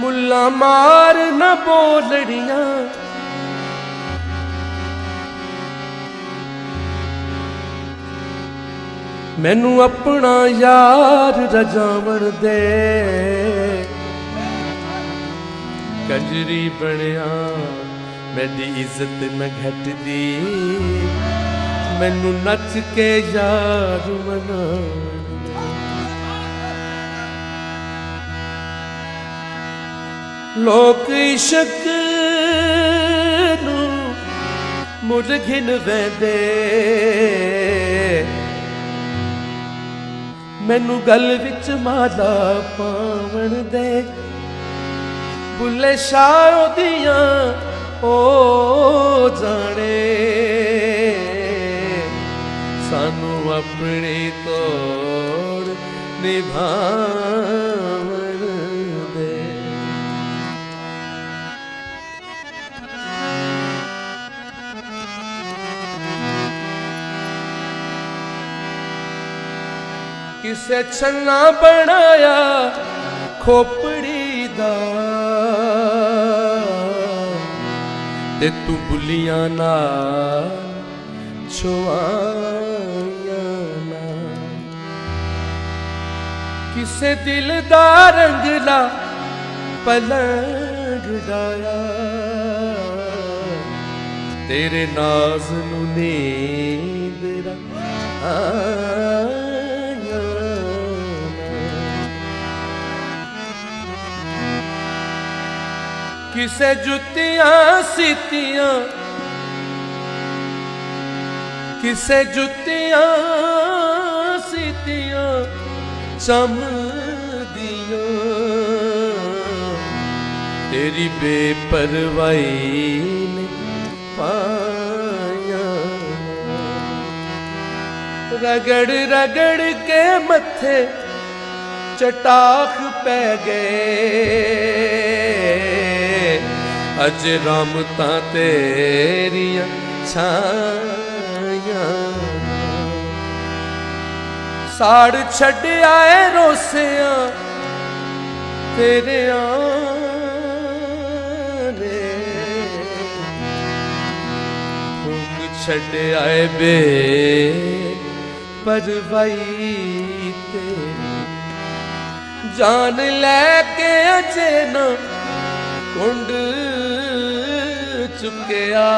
मुल्ला मार न बोलड़ियां मैनू अपना यार रजावण दे कंजरी बनिया मेरी इज्जत न घटदी मैनू नच के यार मना लोक इश्क नू मुल घिन वैंदे मैनू गल विच माला पावण दे बुले शाह दियां ओ जाने सानू अपनी तोड़ निभावण दे। किसे छन्ना बनाया खोपड़ी दा ते तू बुलियां ना छुआया ना किसे दिल दा रंगला पलंग डाया तेरे नाज नू नींद किसे जुतियां सीतियां किसे जुतियां सीतियां चम दियां तेरी बेपरवाही ने पाया रगड़ रगड़ के मथे चटाख पै गए अज रामता तेरिया छाया साड़ छड़ आए रोसिया तेरे आने फूक छड़ आए बे परवाई तेरी जान लैके अजे न कुंड चुकिया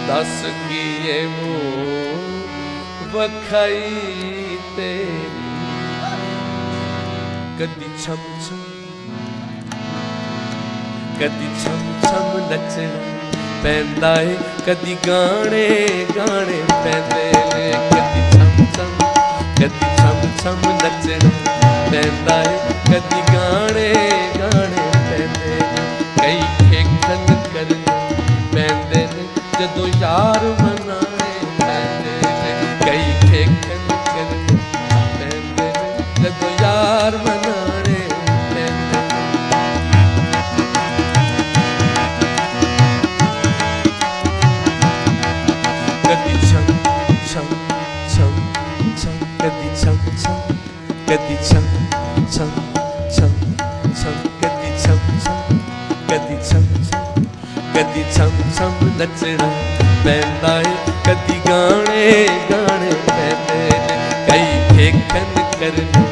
दस किए मुँह वखाई तेरी कदी छम छम नचना पैंदा है कदी गाने गाने पैंदे ने कदी छम छम नचना पैंदा है कदी गाने गाने पैंदे कई खेखन करने पैंदे ने जदों यार मनाने पैंदे ने कई खेखन करने पैंदे ने जदों यार मनाने पैंदे कदी छम छम छम छम कदी छम छम कदी छम छम छम छम कदी छम छम कदी छम छम कदी छम छम नचना पैंदा है कदी गाने गाने पैंदे ने कई खेखन करने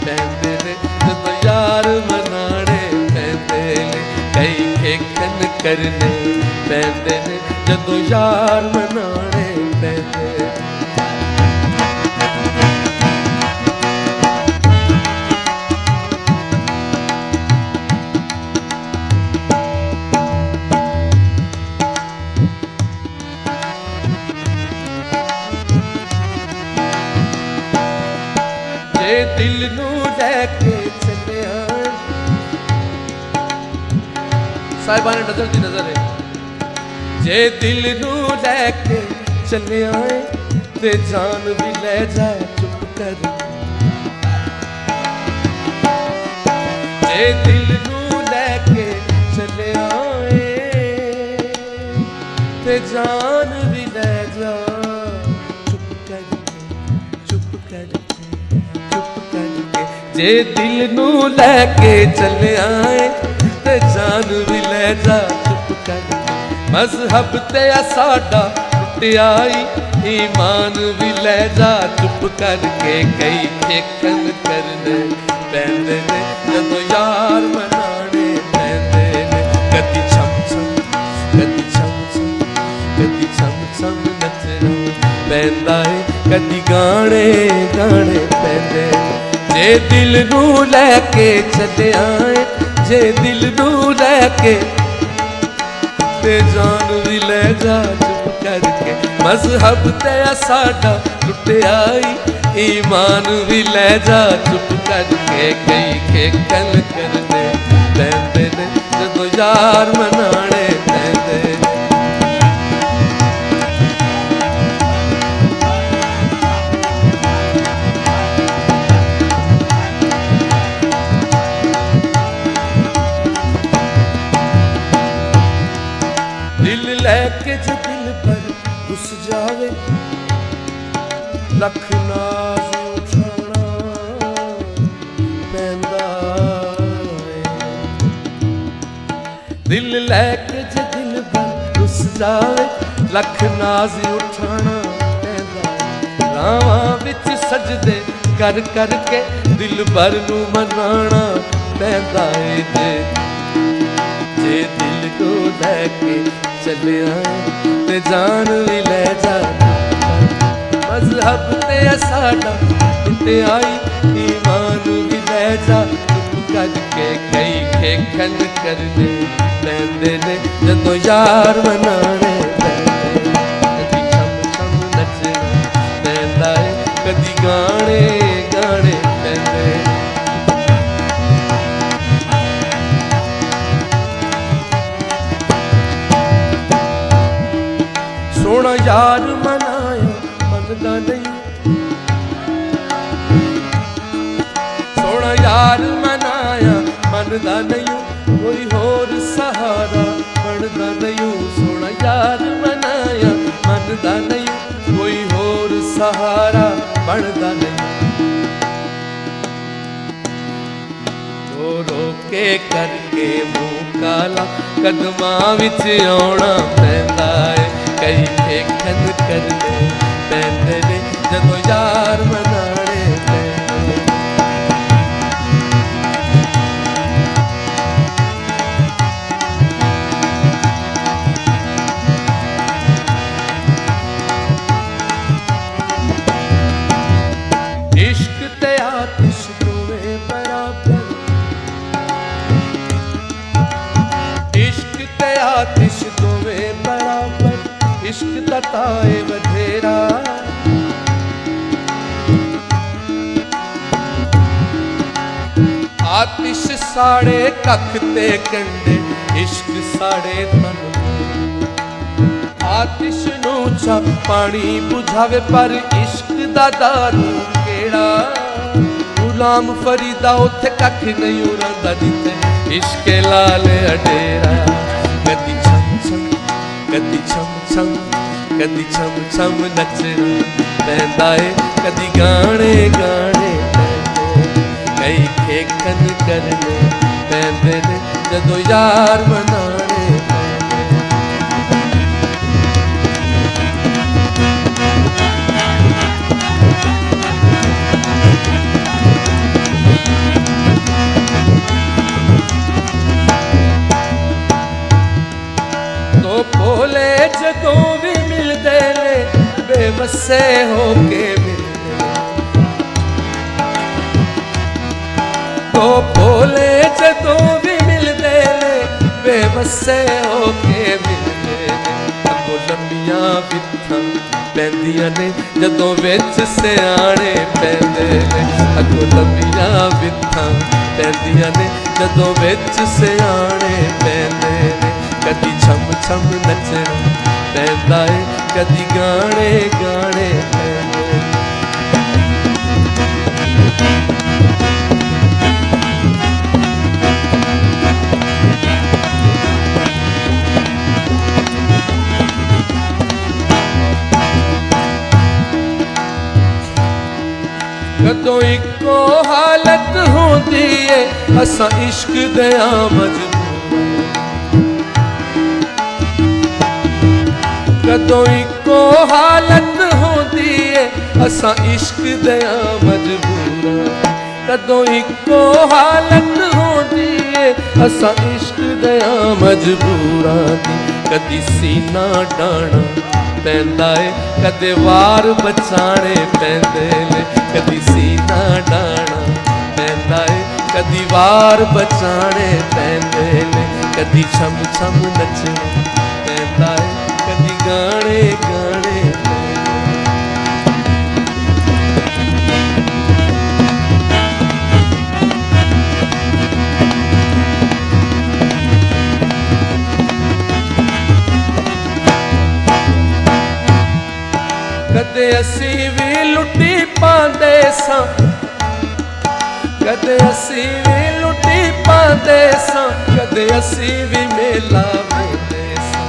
पैंदे ने जदों यार मनाने पैंदे ने कई खेखन करने पैंदे ने जदों यार मनाने पैंदे जे दिल नू लैके चलिया साहिबा ने नजर दी नजर है जे दिल नू लैके चलिया ते जान भी ले जा चुप कर जे दिल नू लैके चलिया ते जान भी ले जा चुप करके जे दिल नू लैके चलिया ते जान भी ले जा चुप करके मजहब ते साडा टुटियाई ईमान भी ले जा चुप करके कई ठेकन करने पैंदे ने जदों यार मनाने पैंदे ने कदी छम छम कदी छम छम कदी छम छम नचना पैंदा है कदी गाने गाने पैंदे जे दिल नू लैके चले आए जे दिल नू लैके ते जान भी ले जा चुप करके मजहब ते साडा टुटियाई ईमान भी ले जा चुप करके कई खेकन करने पैंदे ने जदों यार मनाने पैंदे दिल लैके जो दिल पर घुस जावे लख नाज उठाना पैंदा दिल लैके जो दिल पर घुस जावे लख नाज उठाना पैंदा रावां विच सजदे कर करके दिल भर नू मनाना पैंदा जे दिल को लैके चले आए ते जान भी ले जा मजहब ते साडा टुटियाई ईमान भी ले जा चुप करके कई खेखन करने पैंदे ने जदों यार मनाने पैंदे कदी छम छम नचना पैंदा है कदी गाने गाने पैंदे सोना यार मनाया मनदा नहीं सोना यार मनाया मनदा नहीं कोई होर सहारा बनदा नहीं सोना यार मनाया मनदा नहीं कोई होर सहारा बनदा नहीं रो रो के करके मुँह काला कदमां विच आउणा पैंदा है कई खेखन करने पैंदे ने जदों यार मनाने पैंदे इश्क ते आतिश दोवें बराबर इश्क ते आतिश दोवें बराबर इश्क दा ताए वधेरा आतिश साड़े कख ते कंडे इश्क साड़े तन आतिश नू चा पानी बुझावे पर इश्क दा दारू केड़ा गुलाम फरीदा उथे कख नहीं उड़ांदा जिथे इश्क लाल अडेरा कदी छम छम कदी छम छम कदी छम छम नचना पैंदा है कदी गाने गाने पैंदे कई खेकन करने पैंदे ने जदों यार मनाने पैंदे तो भोले जदों भी मिलदे ने बेवसे होके मिलदे तो भोले जदों भी मिलदे ने बेवसे होके मिलदे अगों लंबियां विथां पैंदियां ने जदों विच सियाणे पैंदे ने अगों लंबियां बित्थां पैंदियां ने जदों विच सियाणे पैंदे ने। कदी छम छम नचना पैंदा है, कदी गाने गाने पैंदे ने। कदों इको हालत होंदी है असां इश्क दया मजबूर। कदों इको हालत होंदी है असां इश्क दया मजबूर। कदों इको हालत होंदी है असां इश्क दया मजबूर। कदी सीना डाना पैंदा है, कदे वार बचाने पैंदे ने। कदी सीना डाना पैंदा है, कदी वार बचाने पैंदे ने। कदी छम छम नचना पैंदा है, कदी गाने गाने कदे असी भी लुटी पांदे सां, कदे असी भी लुटी पांदे सां, कदे असी भी मेला वेंदे सां।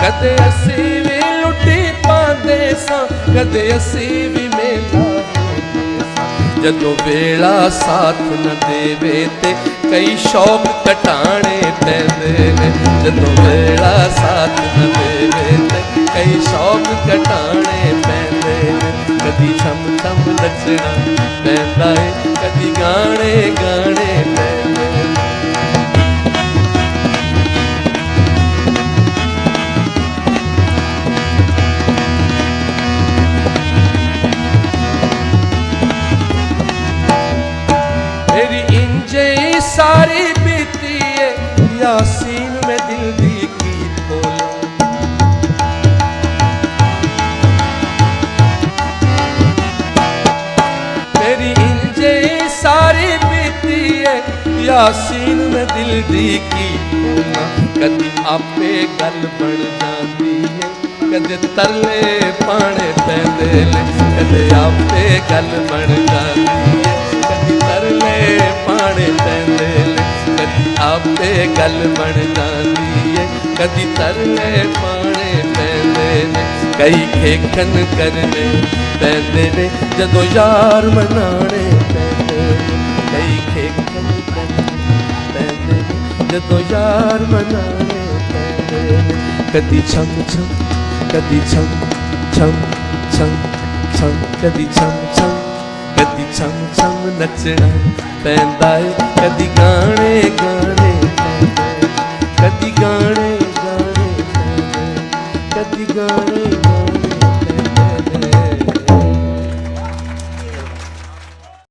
कदे असी भी लुटी पांदे सां, कदे असी भी मेला वेंदे सां। जदों वेला साथ न देवे ते कई शौक कटाने पैंदे ने। जदों वेला साथ न देवे ते कई शौक कटाने पैंदे ने। कदी छम छम नचना पैंदा है, कदी गाने गाने पैंदे ने। मेरी इंजे सारी बीती है यासीन में दिल दी की खोला। मेरी इंजे सारी बीती है यासीन में दिल दी की खोला। कदी आपे गल बन जाती है, कदे तरले पाने पैंदे ने। कदे आपे गल बन जाती है, कदी तरले पाने पैंदे ने। कदी आपे गल बन जाती है, कदी तरले पाने पैंदे ने। कई खेखन करने पैंदे ने जदों यार मनाने पैंदे ने। कई खेखन करने पैंदे ने जदों यार मनाने पैंदे ने। कदी छम छम, कदी छम छम छम छम, कदी छम छम, कदी छम छम नचना पैंदा है, कदी